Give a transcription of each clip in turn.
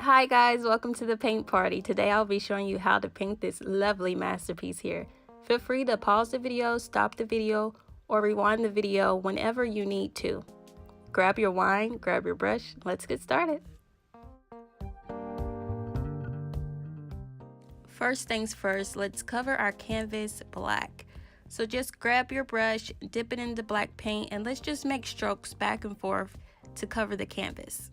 Hi guys, welcome to the paint party. Today I'll be showing you how to paint this lovely masterpiece here. Feel free to pause the video, stop the video, or rewind the video whenever you need to. Grab your wine, grab your brush, let's get started. First things first, let's cover our canvas black. So just grab your brush, dip it in the black paint, and let's just make strokes back and forth to cover the canvas.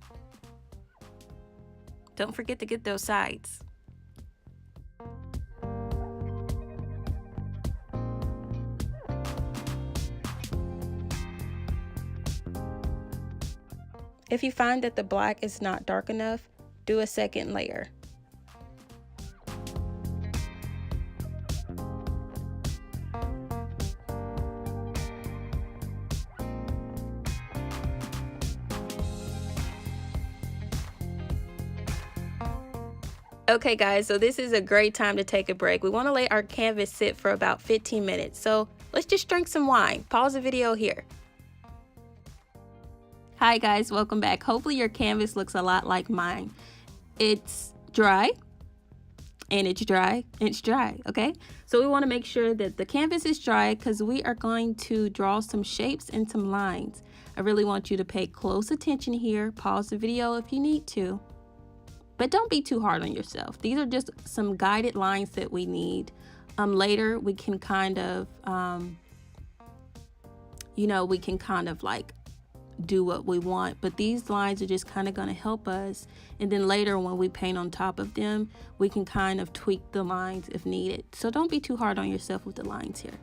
Don't forget to get those sides. If you find that the black is not dark enough, do a second layer. Okay guys, so this is a great time to take a break. We want to let our canvas sit for about 15 minutes. So let's just drink some wine. Pause the video here. Hi guys, welcome back. Hopefully your canvas looks a lot like mine. It's dry, and it's dry, and it's dry, okay? So we want to make sure that the canvas is dry because we are going to draw some shapes and some lines. I really want you to pay close attention here. Pause the video if you need to. But don't be too hard on yourself. These are just some guided lines that we need. Later we can kind of, we can kind of like do what we want. But these lines are just kind of going to help us. And then later when we paint on top of them, we can kind of tweak the lines if needed. So don't be too hard on yourself with the lines here.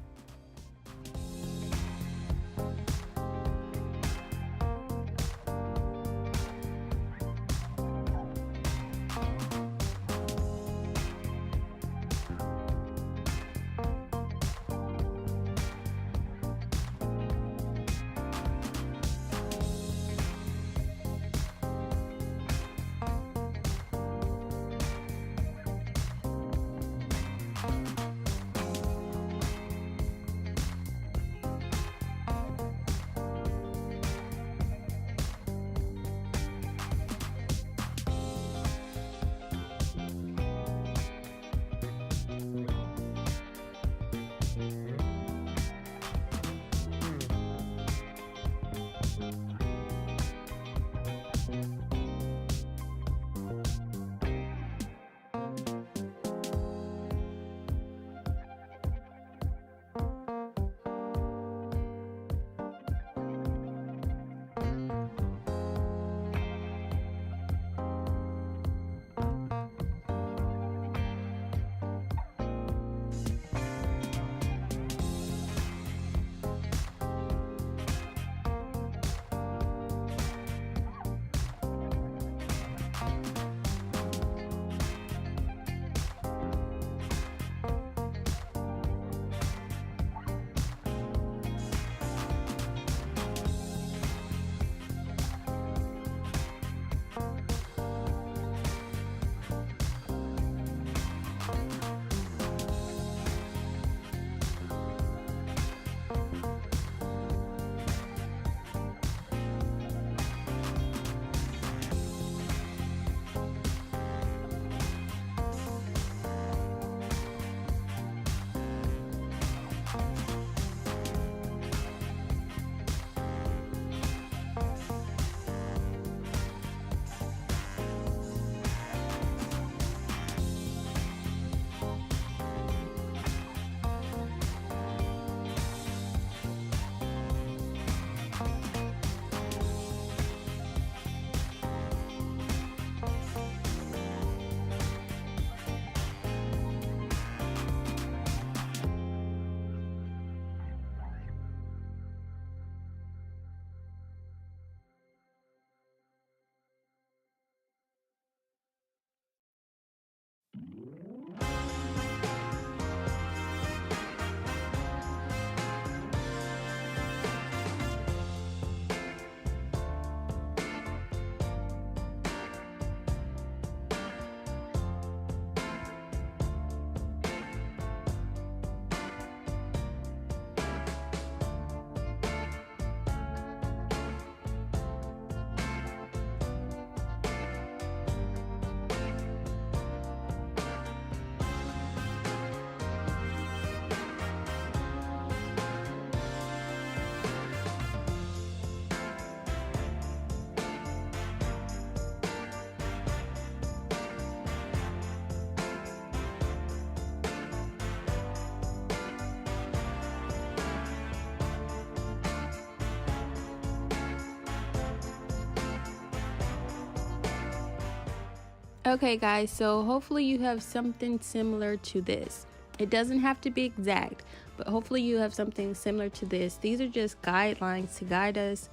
Okay guys, so hopefully you have something similar to this. It doesn't have to be exact, but hopefully you have something similar to this. These are just guidelines to guide us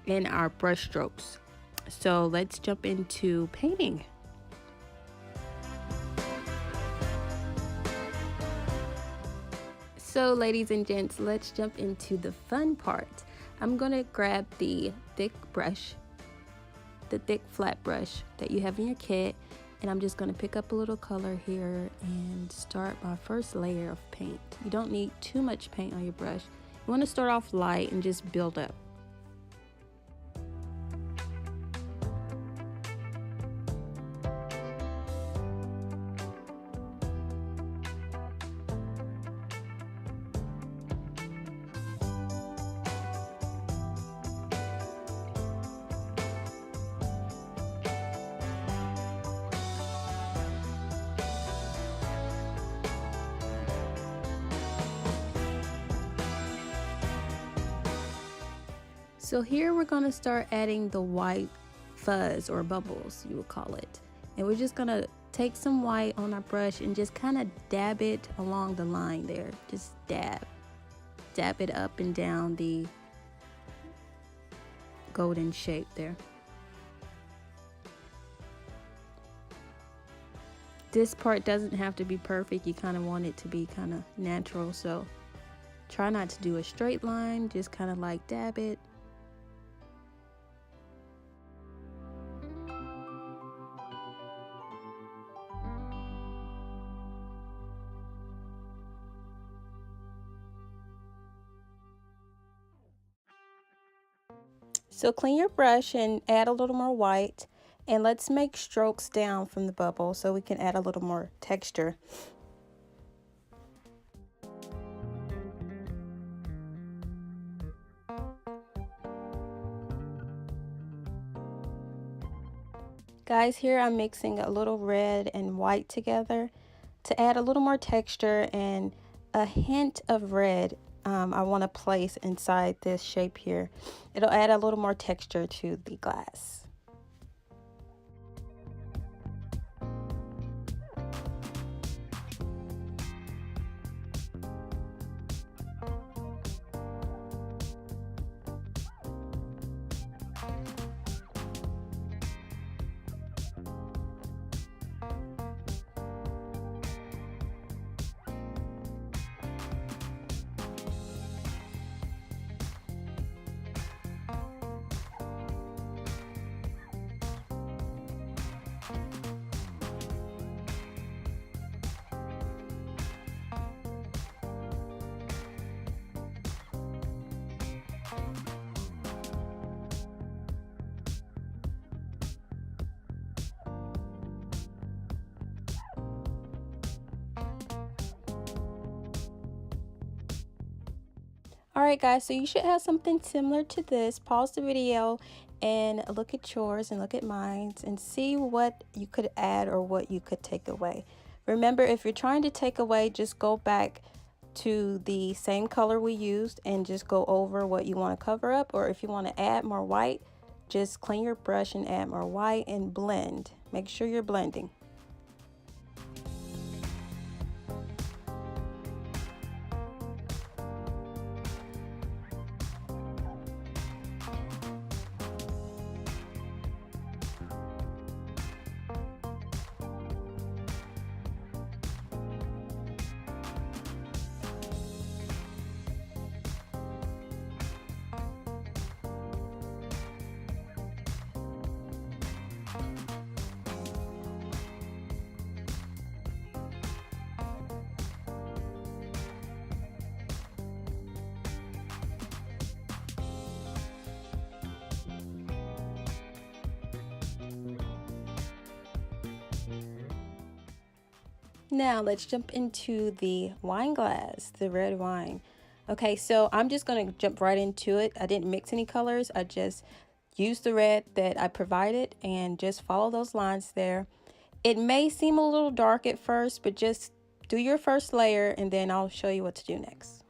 in our brush strokes. So let's jump into painting. So ladies and gents, let's jump into the fun part. I'm gonna grab the thick brush, the thick flat brush that you have in your kit, and I'm just going to pick up a little color here and start my first layer of paint. You don't need too much paint on your brush. You want to start off light and just build up. So here we're going to start adding the white fuzz or bubbles, you would call it. And we're just going to take some white on our brush and just kind of dab it along the line there. Just dab it up and down the golden shape there. This part doesn't have to be perfect. You kind of want it to be kind of natural, so try not to do a straight line, just kind of like dab it. So clean your brush and add a little more white, and let's make strokes down from the bubble so we can add a little more texture. Guys, here I'm mixing a little red and white together to add a little more texture and a hint of red. I want to place inside this shape here. It'll add a little more texture to the glass. Alright guys, so you should have something similar to this. Pause the video and look at yours and look at mine and see what you could add or what you could take away. Remember, if you're trying to take away, just go back to the same color we used and just go over what you want to cover up, or if you want to add more white, just clean your brush and add more white and blend. Make sure you're blending. Now let's jump into the wine glass, the red wine. Okay, so I'm just going to jump right into it. I didn't mix any colors. I just used the red that I provided and just follow those lines there. It may seem a little dark at first, but just do your first layer and then I'll show you what to do next.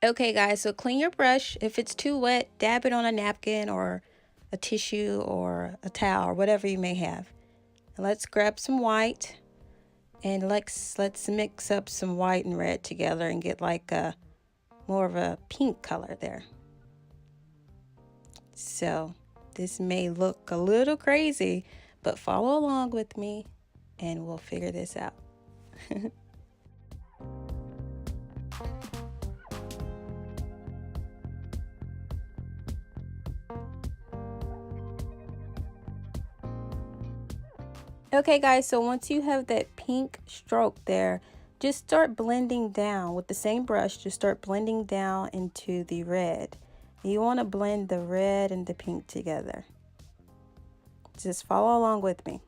Okay guys, so clean your brush. If it's too wet, dab it on a napkin or a tissue or a towel or whatever you may have. And let's grab some white and let's mix up some white and red together and get like a more of a pink color there. So this may look a little crazy, but follow along with me and we'll figure this out. Okay guys, so once you have that pink stroke there, just start blending down with the same brush. Just start blending down into the red. You want to blend the red and the pink together. Just follow along with me.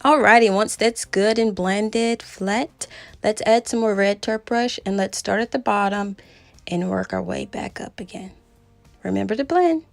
Alrighty, once that's good and blended flat, let's add some more red to our brush and let's start at the bottom and work our way back up again. Remember to blend.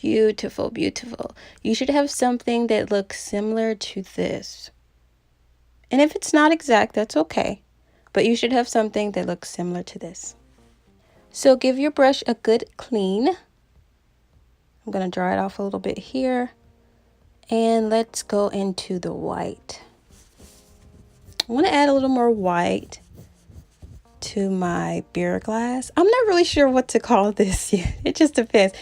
Beautiful, beautiful. You should have something that looks similar to this. And if it's not exact, that's okay. But you should have something that looks similar to this. So give your brush a good clean. I'm going to dry it off a little bit here. And let's go into the white. I want to add a little more white to my beer glass. I'm not really sure what to call this yet. It just depends.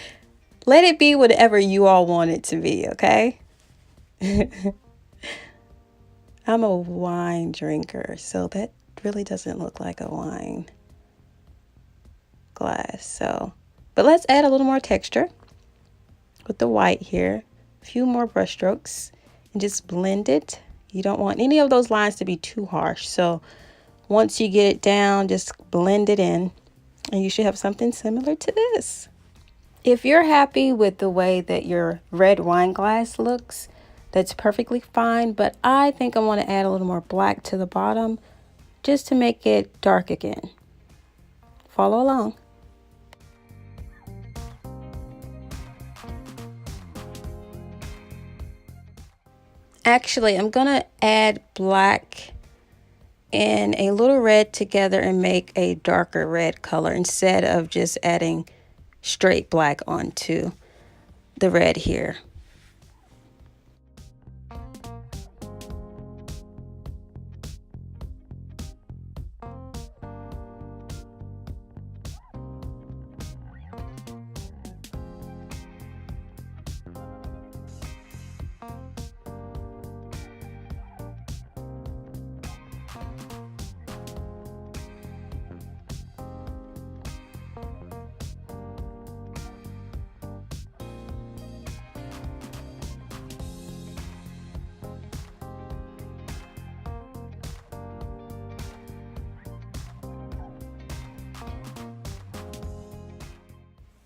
Let it be whatever you all want it to be, okay? I'm a wine drinker, so that really doesn't look like a wine glass. So, but let's add a little more texture with the white here. A few more brush strokes and just blend it. You don't want any of those lines to be too harsh. So once you get it down, just blend it in and you should have something similar to this. If you're happy with the way that your red wine glass looks, that's perfectly fine, but I think I want to add a little more black to the bottom just to make it dark again. Follow along. Actually, I'm going to add black and a little red together and make a darker red color instead of just adding straight black onto the red here.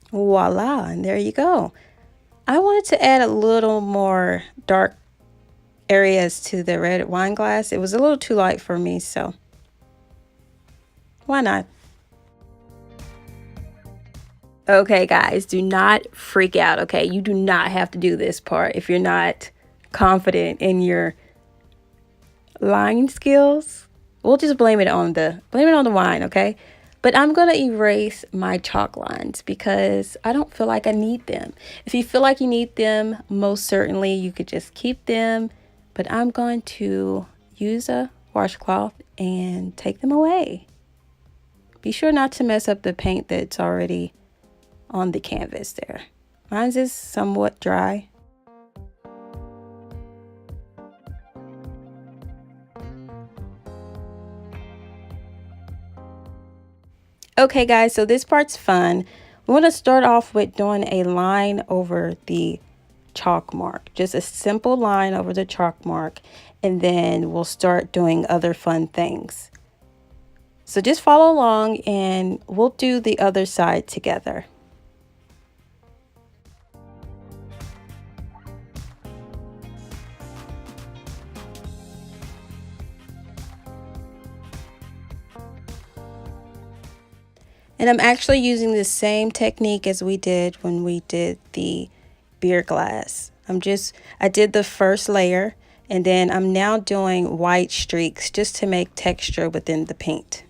Voila, and there you go. I wanted to add a little more dark areas to the red wine glass. It was a little too light for me, so why not? Okay, guys, do not freak out, okay? You do not have to do this part if you're not confident in your line skills. We'll just blame it on the wine, okay? But I'm going to erase my chalk lines because I don't feel like I need them. If you feel like you need them, most certainly you could just keep them. But I'm going to use a washcloth and take them away. Be sure not to mess up the paint that's already on the canvas there. Mine's is somewhat dry. Okay guys, so this part's fun. We want to start off with doing a line over the chalk mark. Just a simple line over the chalk mark, and then we'll start doing other fun things. So just follow along and we'll do the other side together. And I'm actually using the same technique as we did when we did the beer glass. I did the first layer and then I'm now doing white streaks just to make texture within the paint.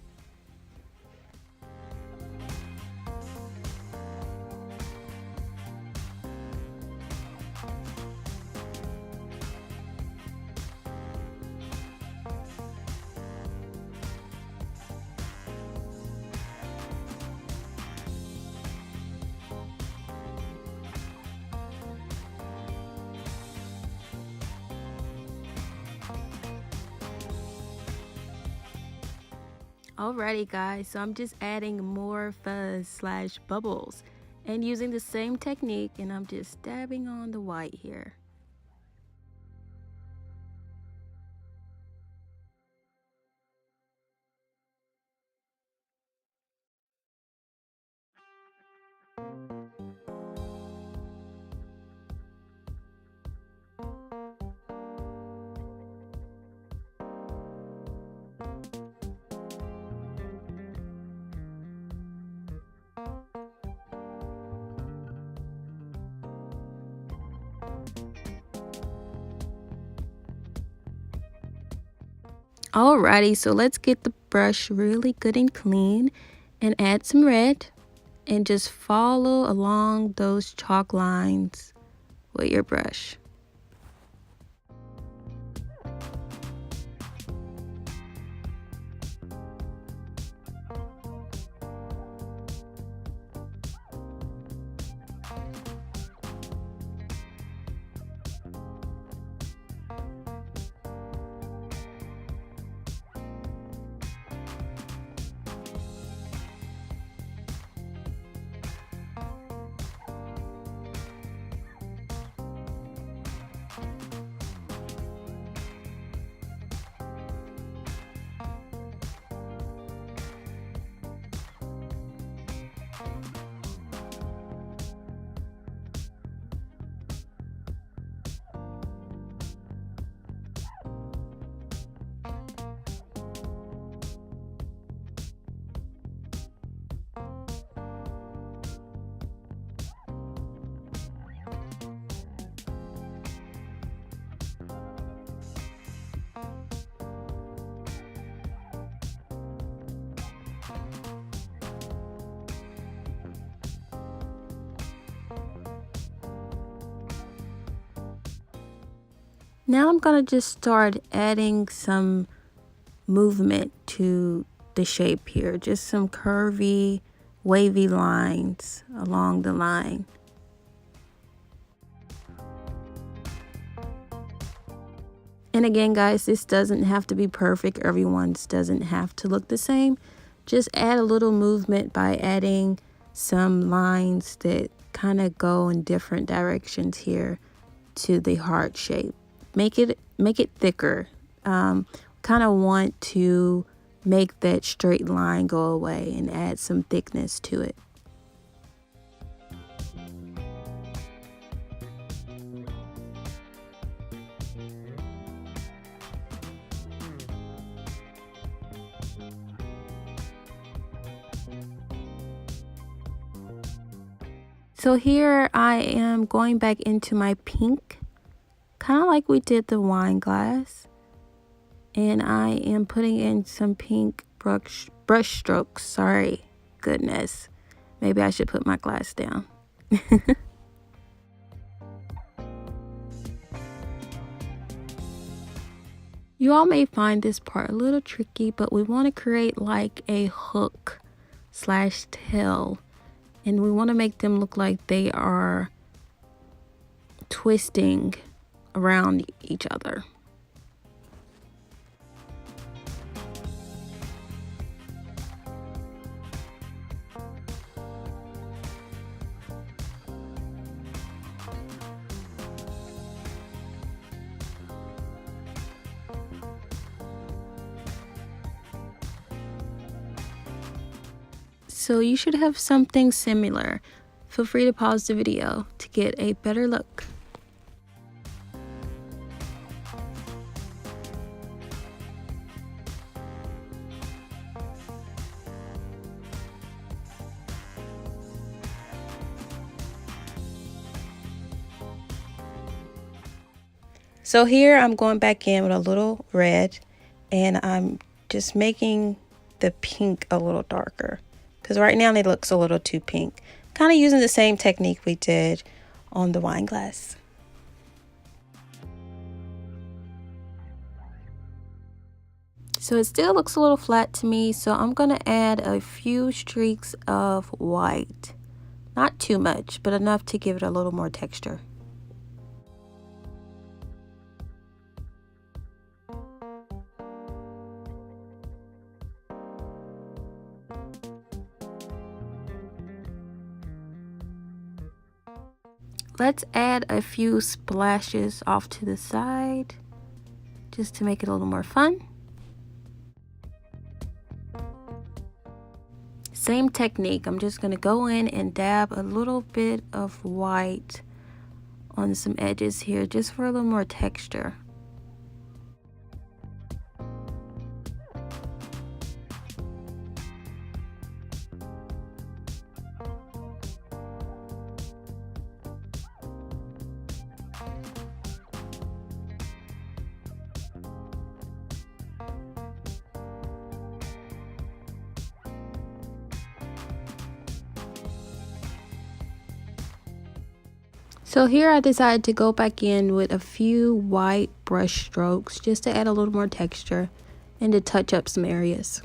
Alrighty guys, so I'm just adding more fuzz / bubbles and using the same technique, and I'm just dabbing on the white here. Alrighty, so let's get the brush really good and clean and add some red and just follow along those chalk lines with your brush. Now I'm gonna just start adding some movement to the shape here, just some curvy, wavy lines along the line. And again, guys, this doesn't have to be perfect. Everyone's doesn't have to look the same. Just add a little movement by adding some lines that kind of go in different directions here to the heart shape. Make it thicker. Kind of want to make that straight line go away and add some thickness to it. So here I am going back into my pink, kind of like we did the wine glass. And I am putting in some pink brush strokes. Sorry, goodness. Maybe I should put my glass down. You all may find this part a little tricky, but we want to create like a hook slash tail. And we want to make them look like they are twisting around each other. So you should have something similar. Feel free to pause the video to get a better look. So here I'm going back in with a little red, and I'm just making the pink a little darker, because right now it looks a little too pink. Kind of using the same technique we did on the wine glass. So it still looks a little flat to me, so I'm going to add a few streaks of white. Not too much, but enough to give it a little more texture. Let's add a few splashes off to the side, just to make it a little more fun. Same technique, I'm just gonna go in and dab a little bit of white on some edges here, just for a little more texture. So here I decided to go back in with a few white brush strokes just to add a little more texture and to touch up some areas.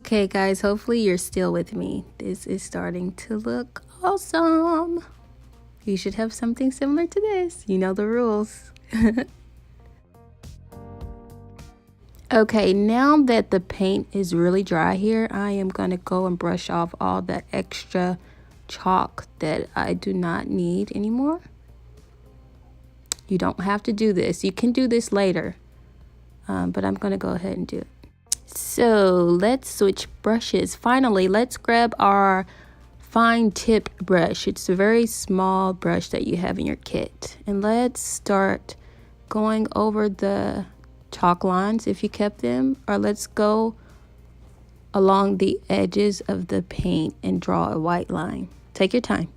Okay guys, hopefully you're still with me. This is starting to look awesome. You should have something similar to this. You know the rules. Okay, now that the paint is really dry here, I am going to go and brush off all that extra chalk that I do not need anymore. You don't have to do this. You can do this later, but I'm going to go ahead and do it. So let's switch brushes. Finally, let's grab our fine tip brush. It's a very small brush that you have in your kit. And let's start going over the chalk lines if you kept them, or let's go along the edges of the paint and draw a white line. Take your time.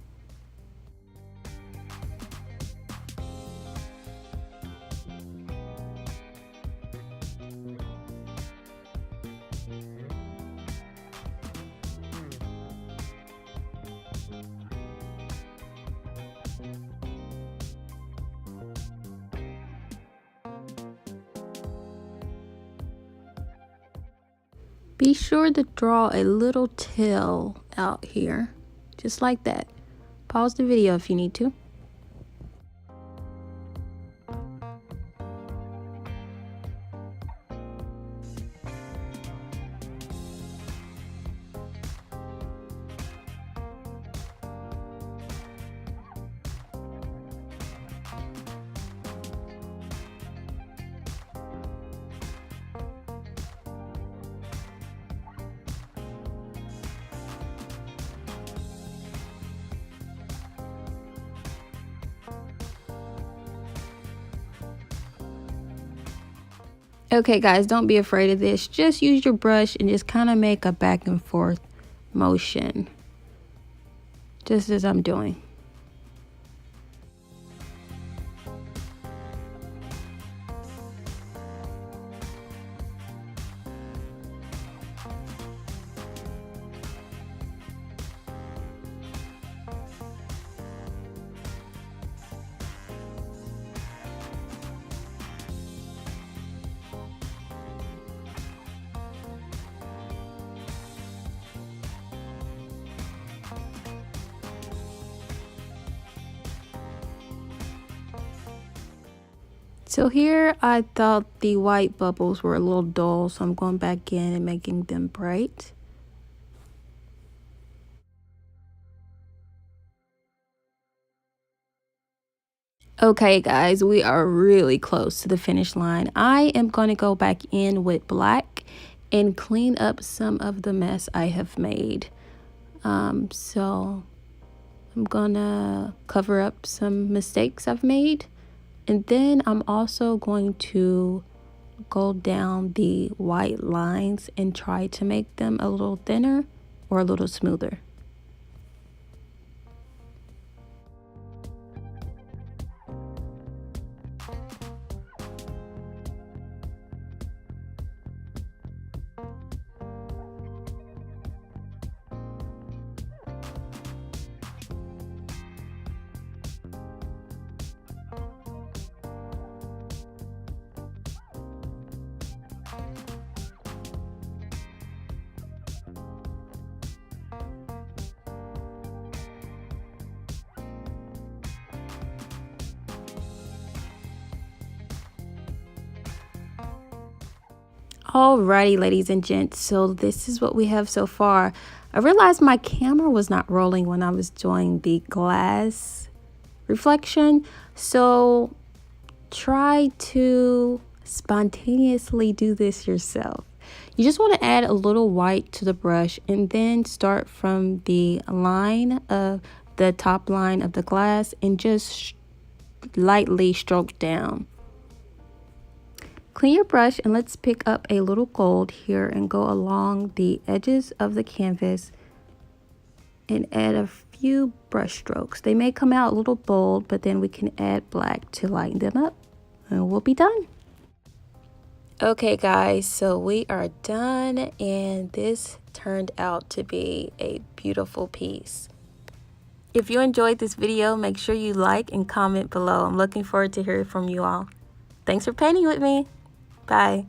Be sure to draw a little tail out here, just like that. Pause the video if you need to. Okay guys, don't be afraid of this. Just use your brush and just kind of make a back and forth motion, just as I'm doing. So here I thought the white bubbles were a little dull, so I'm going back in and making them bright. Okay guys, we are really close to the finish line. I am going to go back in with black and clean up some of the mess I have made. So I'm gonna cover up some mistakes I've made. And then I'm also going to go down the white lines and try to make them a little thinner or a little smoother. Alrighty, ladies and gents, so this is what we have so far. I realized my camera was not rolling when I was doing the glass reflection, so try to spontaneously do this yourself. You just want to add a little white to the brush and then start from the line of the top line of the glass and just lightly stroke down. Clean your brush and let's pick up a little gold here and go along the edges of the canvas and add a few brush strokes. They may come out a little bold, but then we can add black to lighten them up and we'll be done. Okay guys, so we are done and this turned out to be a beautiful piece. If you enjoyed this video, make sure you like and comment below. I'm looking forward to hearing from you all. Thanks for painting with me. Bye.